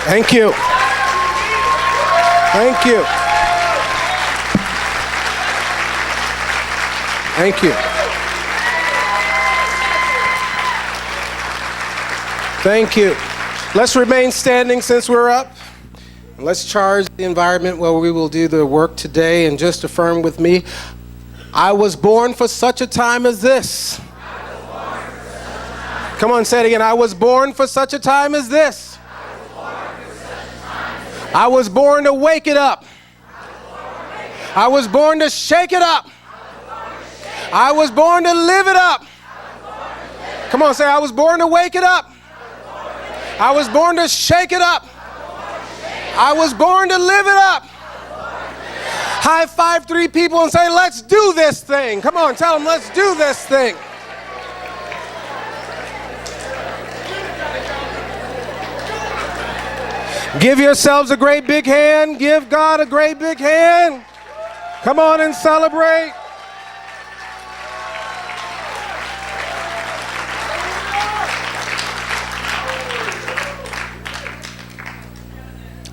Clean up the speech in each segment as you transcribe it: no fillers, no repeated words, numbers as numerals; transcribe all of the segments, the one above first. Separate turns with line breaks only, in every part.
Thank you. Thank you. Thank you. Thank you. Let's remain standing since we're up. Let's charge the environment where we will do the work today, and just affirm with me, I was born for such a time as this. Come on, say it again. I was born for such a time as this. I was born to wake it up. I was born to shake it up. I was born to live it up. Come on, say, I was born to wake it up. I was born to shake it up. I was born to live it up. High five 3 people and say, let's do this thing. Come on, tell them, let's do this thing. Give yourselves a great big hand. Give God a great big hand. Come on and celebrate.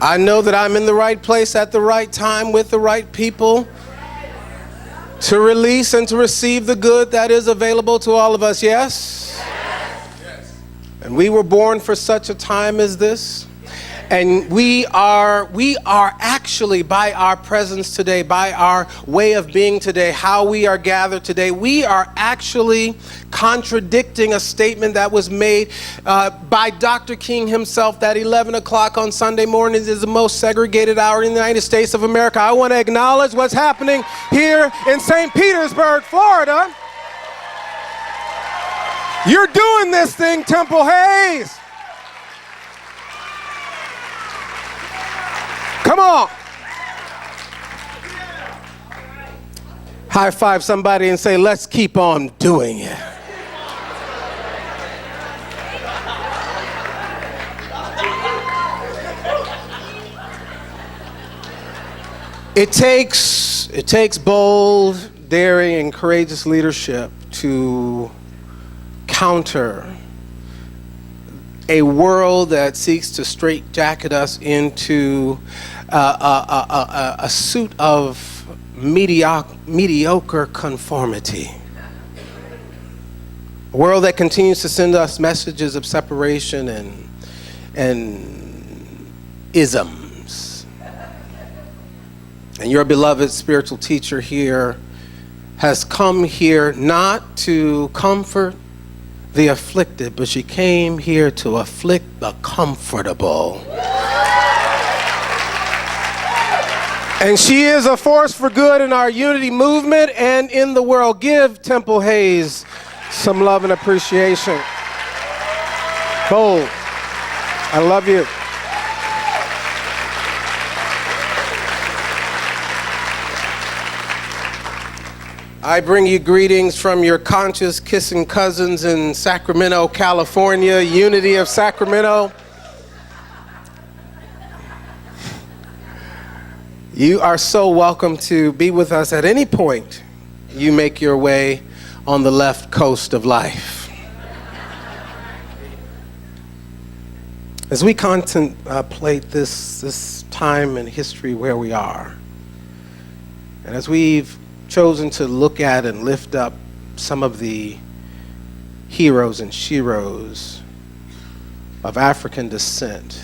I know that I'm in the right place at the right time with the right people to release and to receive the good that is available to all of us, yes? Yes. And we were born for such a time as this. And we are actually, by our presence today, by our way of being today, how we are gathered today, we are actually contradicting a statement that was made by Dr. King himself, that 11 o'clock on Sunday mornings is the most segregated hour in the United States of America. I want to acknowledge what's happening here in St. Petersburg, Florida. You're doing this thing, Temple Hayes. Come on. High five somebody and say, let's keep on doing it. It takes bold, daring, and courageous leadership to counter a world that seeks to straitjacket us into a suit of mediocre conformity. A world that continues to send us messages of separation and isms. And your beloved spiritual teacher here has come here not to comfort the afflicted, but she came here to afflict the comfortable. And she is a force for good in our unity movement and in the world. Give Temple Hayes some love and appreciation. Bold. I love you. I bring you greetings from your conscious kissing cousins in Sacramento, California, Unity of Sacramento. You are so welcome to be with us at any point you make your way on the left coast of life. As we contemplate this time in history where we are, and as we've chosen to look at and lift up some of the heroes and sheroes of African descent,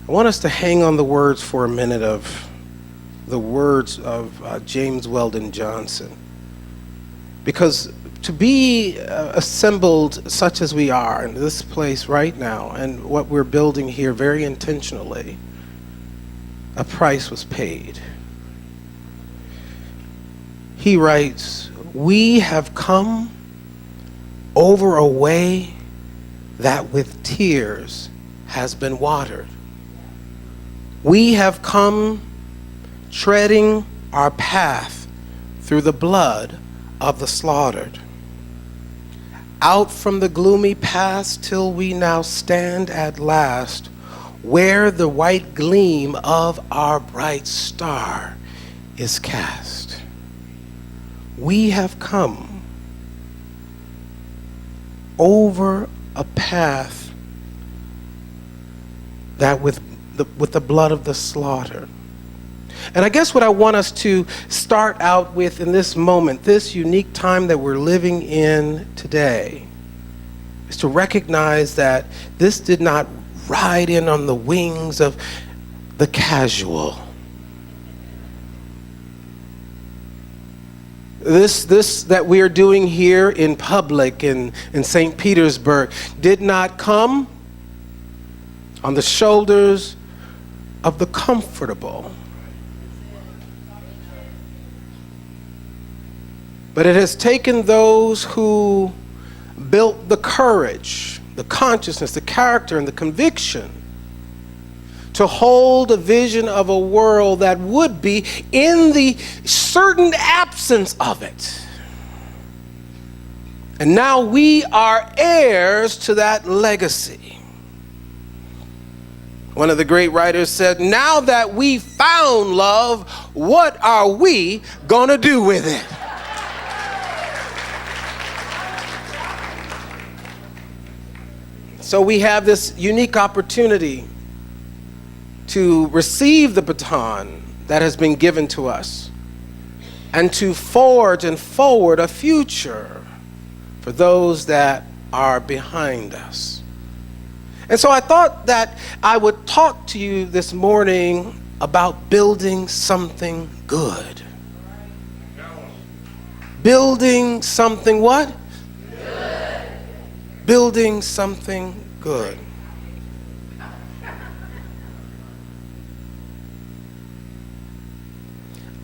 I want us to hang on the words for a minute of the words of James Weldon Johnson. Because to be assembled such as we are in this place right now, and what we're building here very intentionally, a price was paid. He writes, "We have come over a way that with tears has been watered. We have come treading our path through the blood of the slaughtered. Out from the gloomy past till we now stand at last where the white gleam of our bright star is cast. We have come over a path that with the blood of the slaughter. And I guess what I want us to start out with in this moment, this unique time that we're living in today, is to recognize that this did not ride in on the wings of the casual. This that we are doing here in public in St. Petersburg did not come on the shoulders of the comfortable. But it has taken those who built the courage, the consciousness, the character, and the conviction to hold a vision of a world that would be in the certain absence of it. And now we are heirs to that legacy. One of the great writers said, now that we found love, what are we gonna do with it? So we have this unique opportunity to receive the baton that has been given to us and to forge and forward a future for those that are behind us. And so I thought that I would talk to you this morning about building something good. Building something what? Good. Building something good.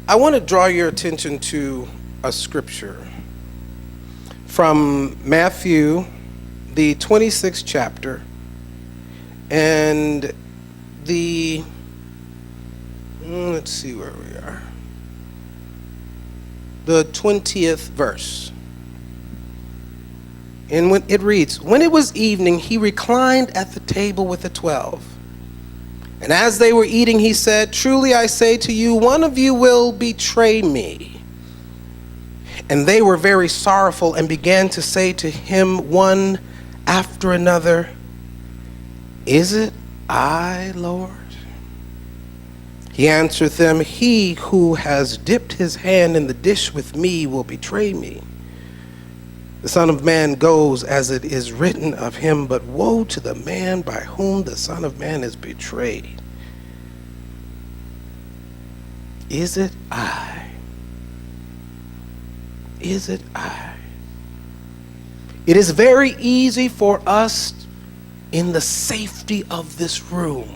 I want to draw your attention to a scripture from Matthew, the 26th chapter, and the, let's see where we are, the 20th verse. And when it reads, when it was evening, he reclined at the table with the 12. And as they were eating, he said, truly I say to you, one of you will betray me. And they were very sorrowful and began to say to him one after another, is it I, Lord? He answered them, he who has dipped his hand in the dish with me will betray me. The Son of Man goes as it is written of him, but woe to the man by whom the Son of Man is betrayed. Is it I? Is it I? It is very easy for us in the safety of this room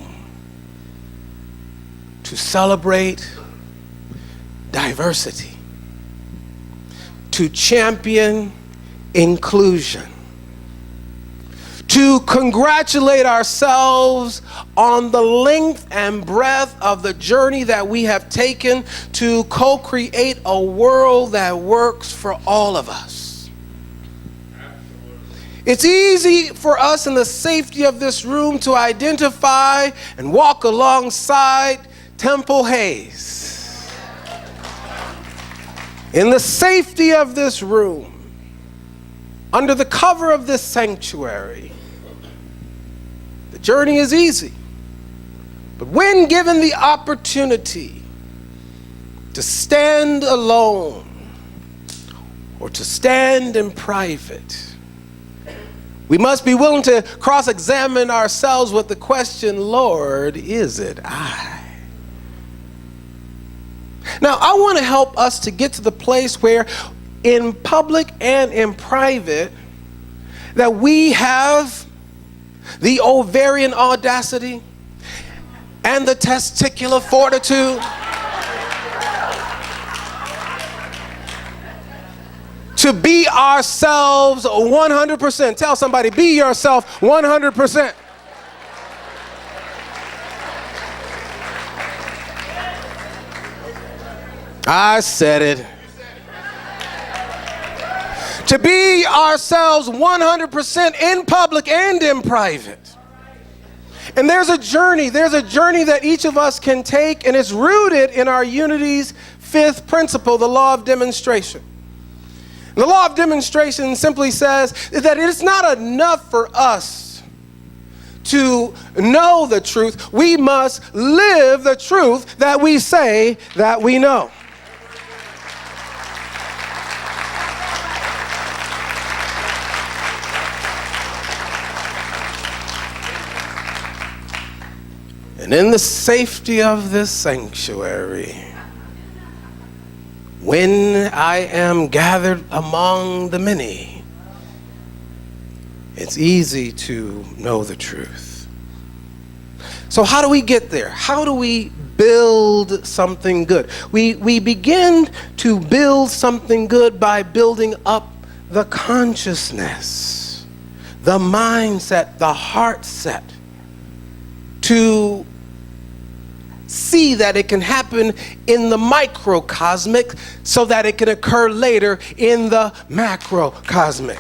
to celebrate diversity, to champion inclusion, to congratulate ourselves on the length and breadth of the journey that we have taken to co-create a world that works for all of us. It's easy for us in the safety of this room to identify and walk alongside Temple Hayes. In the safety of this room, under the cover of this sanctuary, the journey is easy. But when given the opportunity to stand alone or to stand in private, we must be willing to cross-examine ourselves with the question, Lord, is it I? Now, I want to help us to get to the place where in public and in private, that we have the ovarian audacity and the testicular fortitude to be ourselves 100%. Tell somebody, be yourself 100%. I said it. To be ourselves 100% in public and in private. And there's a journey that each of us can take, and it's rooted in our Unity's fifth principle, the law of demonstration. The law of demonstration simply says that it's not enough for us to know the truth, we must live the truth that we say that we know. And in the safety of this sanctuary, when I am gathered among the many, it's easy to know the truth. So how do we get there? How do we build something good? We begin to build something good by building up the consciousness, the mindset, the heart set, to see that it can happen in the microcosmic so that it can occur later in the macrocosmic.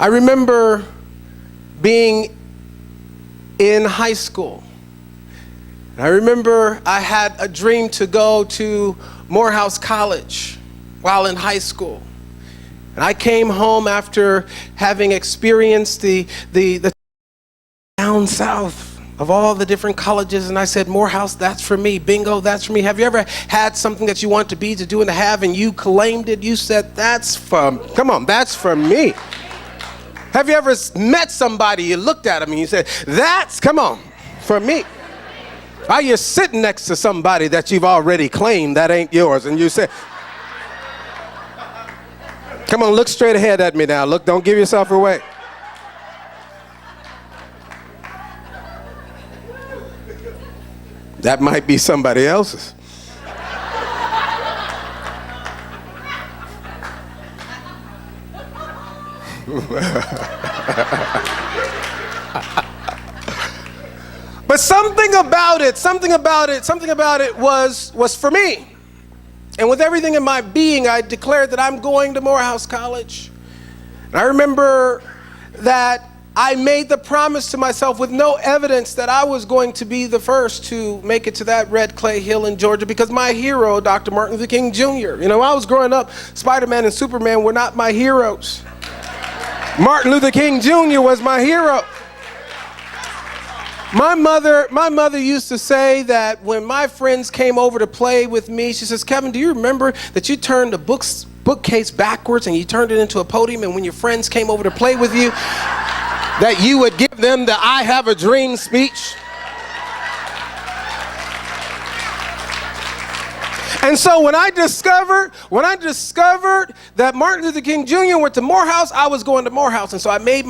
I remember being in high school. I remember I had a dream to go to Morehouse College while in high school. And I came home after having experienced the down south of all the different colleges, and I said, Morehouse, that's for me. Bingo, that's for me. Have you ever had something that you want to be, to do, and to have, and you claimed it? You said, that's for me. Have you ever met somebody, you looked at them and you said, that's, for me? Are you sitting next to somebody that you've already claimed that ain't yours, and you say, come on, look straight ahead at me now. Look, don't give yourself away. That might be somebody else's. But something about it was for me. And with everything in my being, I declared that I'm going to Morehouse College. And I remember that I made the promise to myself with no evidence that I was going to be the first to make it to that red clay hill in Georgia, because my hero, Dr. Martin Luther King Jr., when I was growing up, Spider-Man and Superman were not my heroes. Martin Luther King Jr. was my hero. My mother used to say that when my friends came over to play with me, she says, Kevin, do you remember that you turned the bookcase backwards and you turned it into a podium, and when your friends came over to play with you, that you would give them the I have a dream speech? And so when I discovered that Martin Luther King Jr. went to Morehouse, I was going to Morehouse. And so I made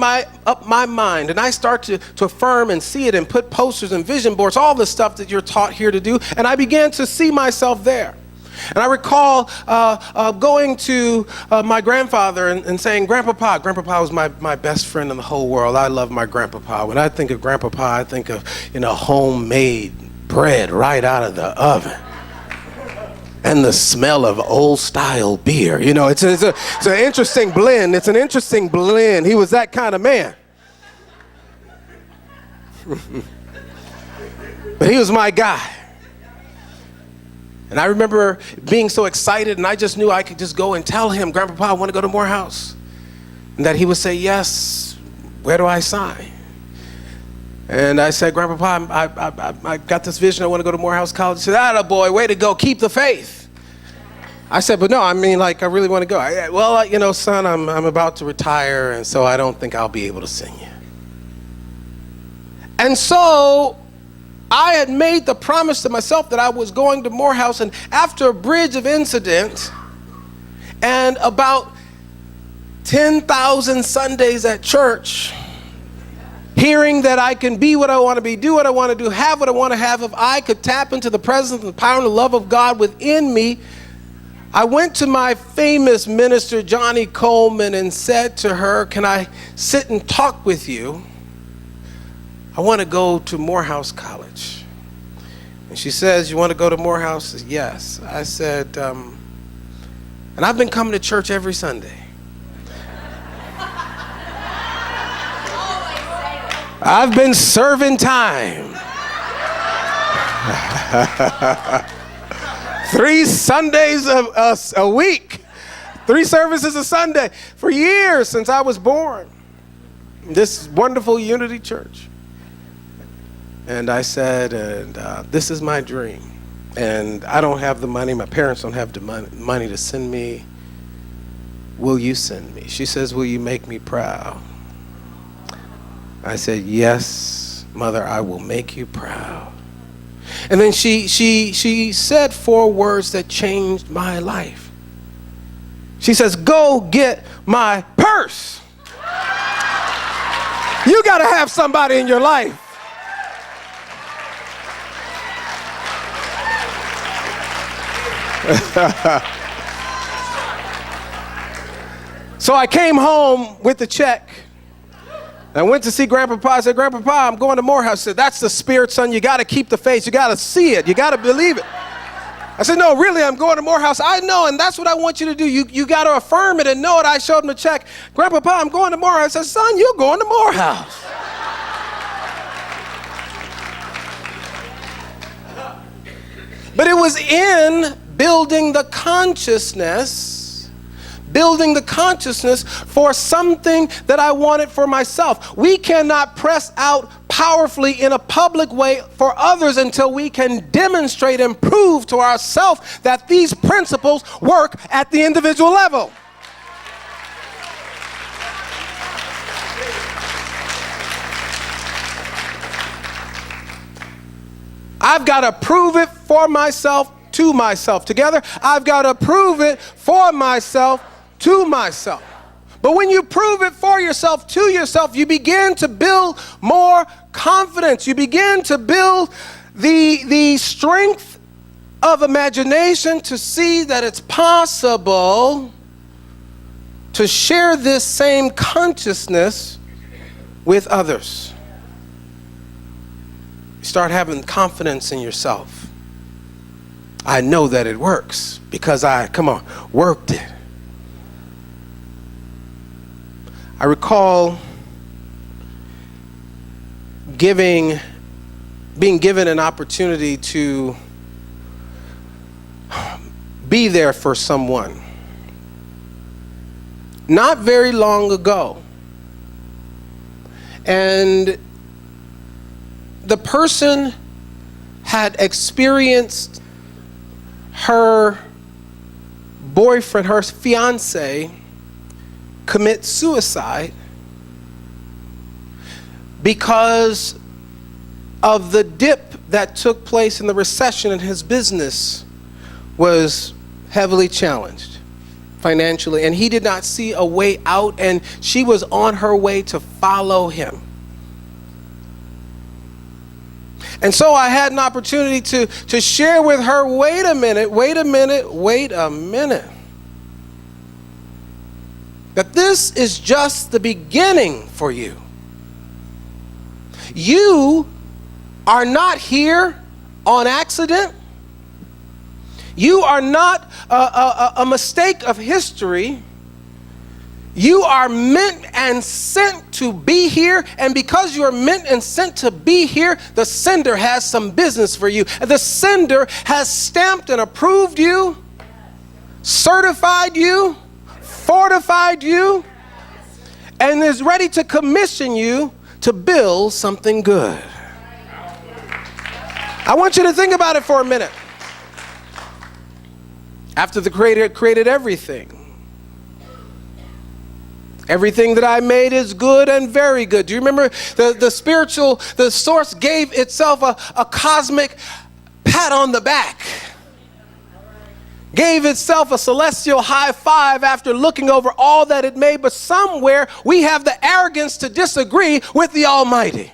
up my mind, and I started to affirm and see it and put posters and vision boards, all the stuff that you're taught here to do. And I began to see myself there. And I recall going to my grandfather and saying, Grandpapa was my best friend in the whole world. I love my Grandpapa. When I think of Grandpapa, I think of, homemade bread right out of the oven. And the smell of old style beer. It's an interesting blend. It's an interesting blend. He was that kind of man. But he was my guy. And I remember being so excited, and I just knew I could just go and tell him, Grandpapa, I want to go to Morehouse. And that he would say, yes, where do I sign? And I said, Grandpapa, I got this vision. I want to go to Morehouse College. He said, atta boy, way to go. Keep the faith. I said, but no, I really want to go. Son, I'm about to retire, and so I don't think I'll be able to sing you. And so I had made the promise to myself that I was going to Morehouse, and after a bridge of incident and about 10,000 Sundays at church, hearing that I can be what I want to be, do what I want to do, have what I want to have, if I could tap into the presence and the power and the love of God within me, I went to my famous minister, Johnny Coleman, and said to her, can I sit and talk with you? I want to go to Morehouse College. And she says, you want to go to Morehouse? I said, yes. I said, and I've been coming to church every Sunday. I've been serving time. 3 Sundays a week. 3 services a Sunday for years since I was born. This wonderful Unity Church. And I said, this is my dream. And I don't have the money. My parents don't have the money to send me. Will you send me? She says, will you make me proud? I said, yes, Mother, I will make you proud. And then she said 4 words that changed my life. She says, go get my purse. You got to have somebody in your life. So I came home with the check. I went to see Grandpapa. I said, Grandpapa, I'm going to Morehouse. He said, that's the spirit, son. You got to keep the faith. You got to see it. You got to believe it. I said, no, really, I'm going to Morehouse. I know, and that's what I want you to do. You got to affirm it and know it. I showed him the check. Grandpapa, I'm going to Morehouse. I said, son, you're going to Morehouse. But it was in building the consciousness for something that I wanted for myself. We cannot press out powerfully in a public way for others until we can demonstrate and prove to ourselves that these principles work at the individual level. I've got to prove it for myself, to myself. Together, I've got to prove it for myself, to myself. But when you prove it for yourself, to yourself, you begin to build more confidence. You begin to build the strength of imagination to see that it's possible to share this same consciousness with others. You start having confidence in yourself. I know that it works because I, worked it. I recall being given an opportunity to be there for someone not very long ago. And the person had experienced her boyfriend, her fiance, commit suicide because of the dip that took place in the recession, and his business was heavily challenged financially, and he did not see a way out, and she was on her way to follow him. And so I had an opportunity to share with her, wait a minute. That this is just the beginning for you. You are not here on accident. You are not a mistake of history. You are meant and sent to be here, and because you are meant and sent to be here, the sender has some business for you. The sender has stamped and approved you, certified you, fortified you, and is ready to commission you to build something good. I want you to think about it for a minute. After the Creator created everything, everything that I made is good and very good. Do you remember the source gave itself a cosmic pat on the back? Gave itself a celestial high five after looking over all that it made, but somewhere we have the arrogance to disagree with the Almighty.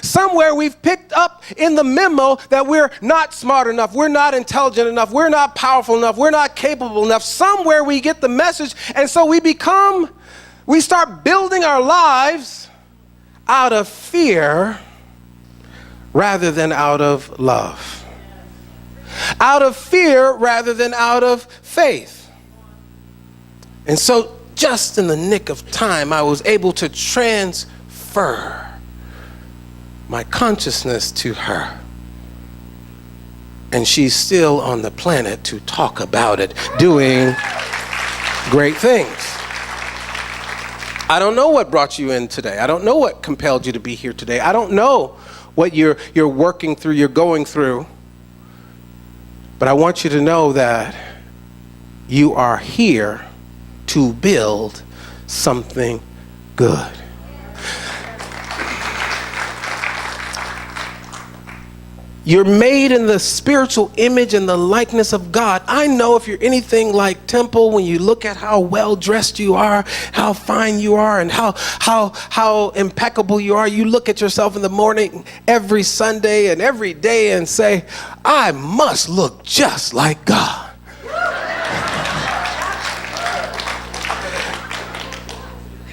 Somewhere we've picked up in the memo that we're not smart enough, we're not intelligent enough, we're not powerful enough, we're not capable enough. Somewhere we get the message, and so we start building our lives out of fear rather than out of love. Out of fear rather than out of faith. And so just in the nick of time, I was able to transfer my consciousness to her. And she's still on the planet to talk about it, doing great things. I don't know what brought you in today. I don't know what compelled you to be here today. I don't know what you're working through, you're going through. But I want you to know that you are here to build something good. You're made in the spiritual image and the likeness of God. I know if you're anything like Temple, when you look at how well dressed you are, how fine you are, and how impeccable you are, you look at yourself in the morning every Sunday and every day and say, I must look just like God.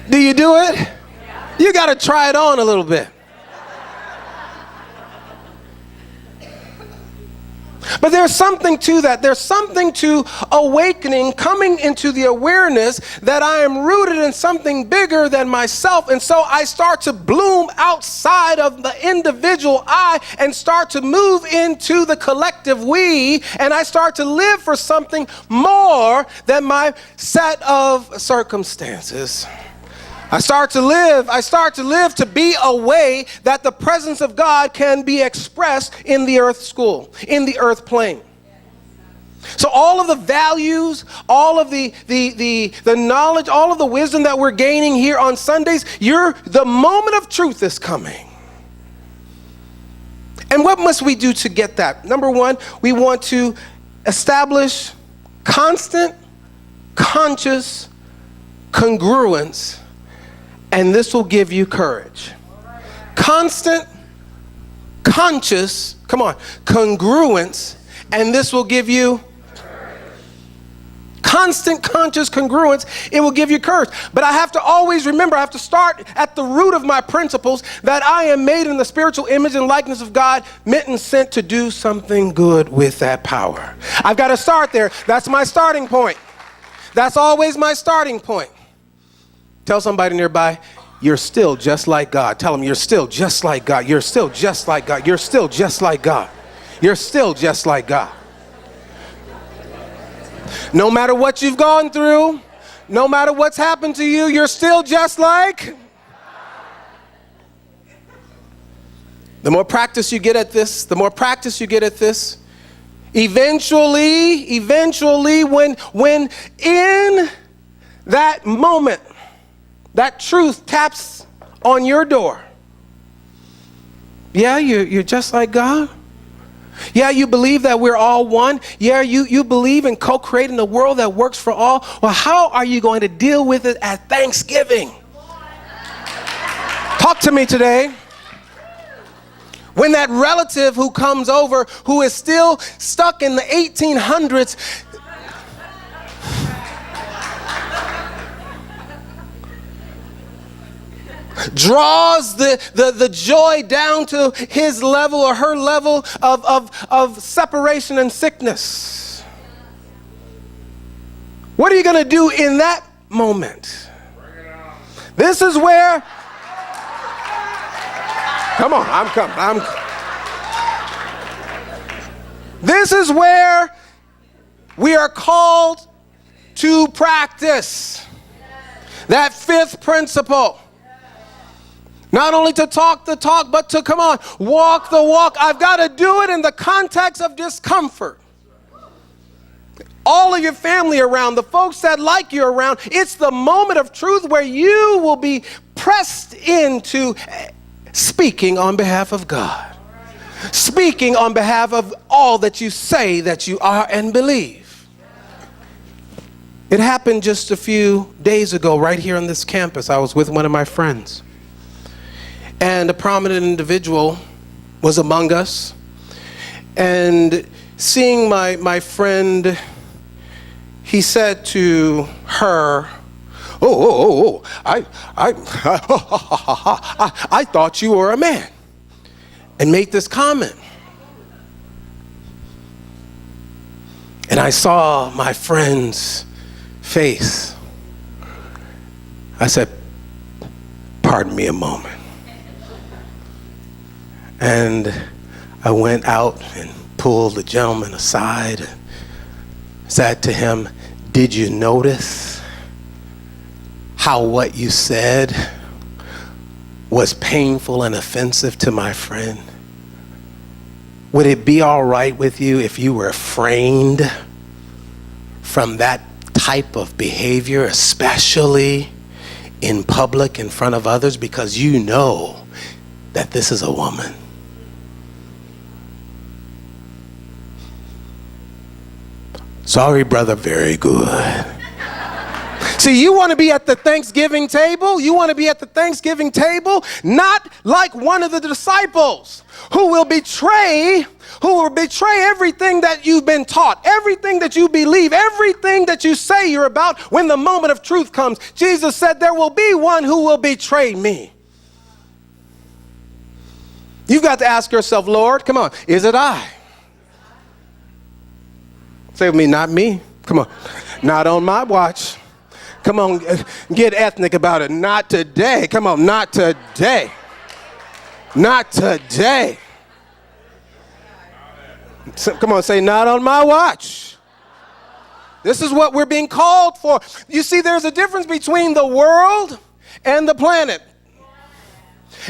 Do you do it? You got to try it on a little bit. But there's something to that. There's something to awakening, coming into the awareness that I am rooted in something bigger than myself. And so I start to bloom outside of the individual I and start to move into the collective we. And I start to live for something more than my set of circumstances. I start to live to be a way that the presence of God can be expressed in the earth school, in the earth plane. So all of the values, all of the knowledge, all of the wisdom that we're gaining here on Sundays, the moment of truth is coming. And what must we do to get that? Number one, we want to establish constant, conscious congruence. And this will give you courage. Constant, conscious, congruence, and this will give you constant, conscious congruence. It will give you courage. But I have to always remember, I have to start at the root of my principles that I am made in the spiritual image and likeness of God, meant and sent to do something good with that power. I've got to start there. That's my starting point. That's always my starting point. Tell somebody nearby, you're still just like God. Tell them you're still just like God. You're still just like God. You're still just like God. You're still just like God. No matter what you've gone through, no matter what's happened to you, you're still just like. The more practice you get at this, eventually, when in that moment, that truth taps on your door. Yeah, you're just like God. Yeah, you believe that we're all one. Yeah, you believe in co-creating a world that works for all. Well, how are you going to deal with it at Thanksgiving? Talk to me today. When that relative who comes over, who is still stuck in the 1800s, draws the joy down to his level or her level of separation and sickness. What are you going to do in that moment? This is where, come on, I'm coming. This is where we are called to practice that fifth principle. Not only to talk the talk, but to, walk the walk. I've got to do it in the context of discomfort. All of your family around, the folks that like you around, it's the moment of truth where you will be pressed into speaking on behalf of God. Speaking on behalf of all that you say that you are and believe. It happened just a few days ago right here on this campus. I was with one of my friends. And a prominent individual was among us. And seeing my friend, he said to her, I thought you were a man. And made this comment. And I saw my friend's face. I said, pardon me a moment. And I went out and pulled the gentleman aside and said to him, did you notice how what you said was painful and offensive to my friend? Would it be all right with you if you refrained from that type of behavior, especially in public in front of others, because you know that this is a woman? Sorry, brother, very good. See, you want to be at the Thanksgiving table? You want to be at the Thanksgiving table? Not like one of the disciples who will betray everything that you've been taught, everything that you believe, everything that you say you're about when the moment of truth comes. Jesus said there will be one who will betray me. You've got to ask yourself, Lord, come on, is it I? Say with me, not me. Come on, not on my watch. Come on, get ethnic about it. Not today. Come on, not today. Not today. So, come on, say, not on my watch. This is what we're being called for. You see, there's a difference between the world and the planet.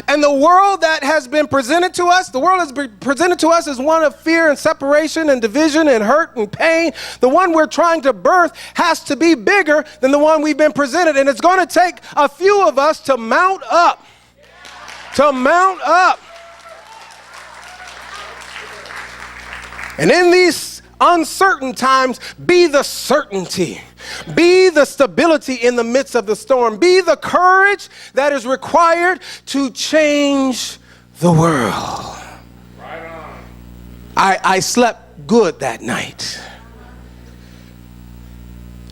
And the world that has been presented to us, the world has been presented to us as one of fear and separation and division and hurt and pain. The one we're trying to birth has to be bigger than the one we've been presented. And it's going to take a few of us to mount up. To mount up. And in these uncertain times, be the certainty. Be the stability in the midst of the storm. Be the courage that is required to change the world. Right on. I slept good that night.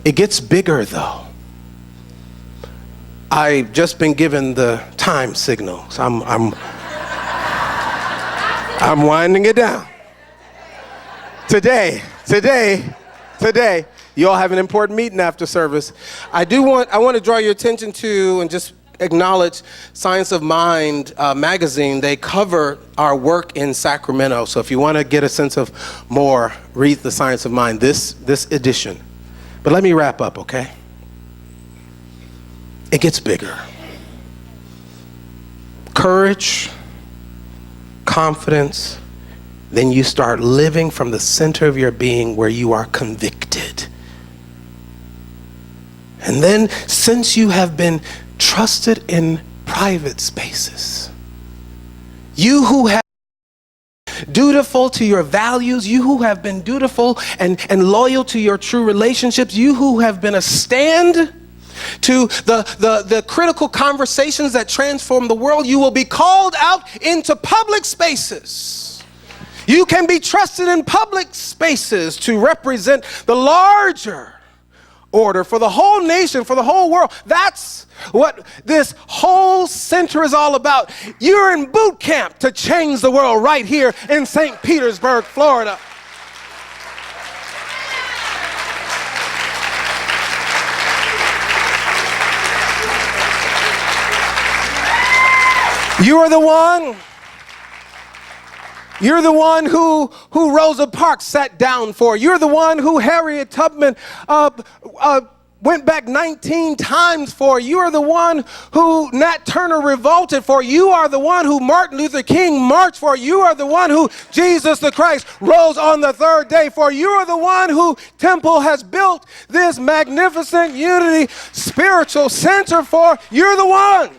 It gets bigger though. I've just been given the time signal. So I'm winding it down. Today, you all have an important meeting after service. I want to draw your attention to and just acknowledge Science of Mind magazine. They cover our work in Sacramento. So if you want to get a sense of more, read the Science of Mind, this edition. But let me wrap up, okay? It gets bigger. Courage, confidence, then you start living from the center of your being where you are convicted. And then, since you have been trusted in private spaces, you who have been dutiful to your values, you who have been dutiful and loyal to your true relationships, you who have been a stand to the critical conversations that transform the world, you will be called out into public spaces. You can be trusted in public spaces to represent the larger order for the whole nation, for the whole world. That's what this whole center is all about. You're in boot camp to change the world right here in St. Petersburg, Florida. You are the one. You're the one who Rosa Parks sat down for. You're the one who Harriet Tubman went back 19 times for. You are the one who Nat Turner revolted for. You are the one who Martin Luther King marched for. You are the one who Jesus the Christ rose on the third day for. You are the one who Temple has built this magnificent unity spiritual center for. You're the one.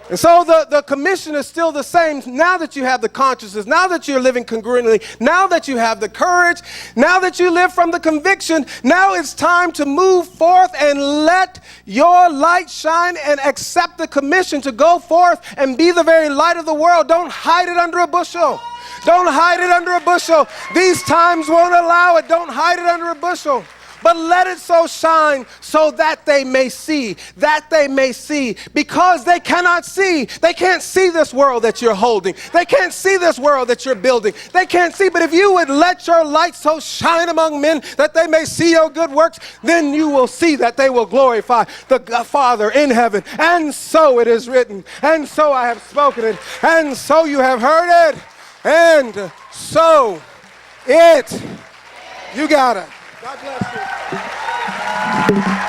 And so the commission is still the same now that you have the consciousness, now that you're living congruently, now that you have the courage, now that you live from the conviction. Now it's time to move forth and let your light shine and accept the commission to go forth and be the very light of the world. Don't hide it under a bushel. Don't hide it under a bushel. These times won't allow it. Don't hide it under a bushel. But let it so shine so that they may see, because they cannot see. They can't see this world that you're holding. They can't see this world that you're building. They can't see, but if you would let your light so shine among men that they may see your good works, then you will see that they will glorify the Father in heaven. And so it is written, and so I have spoken it, and so you have heard it, and so it, you got it. God bless you.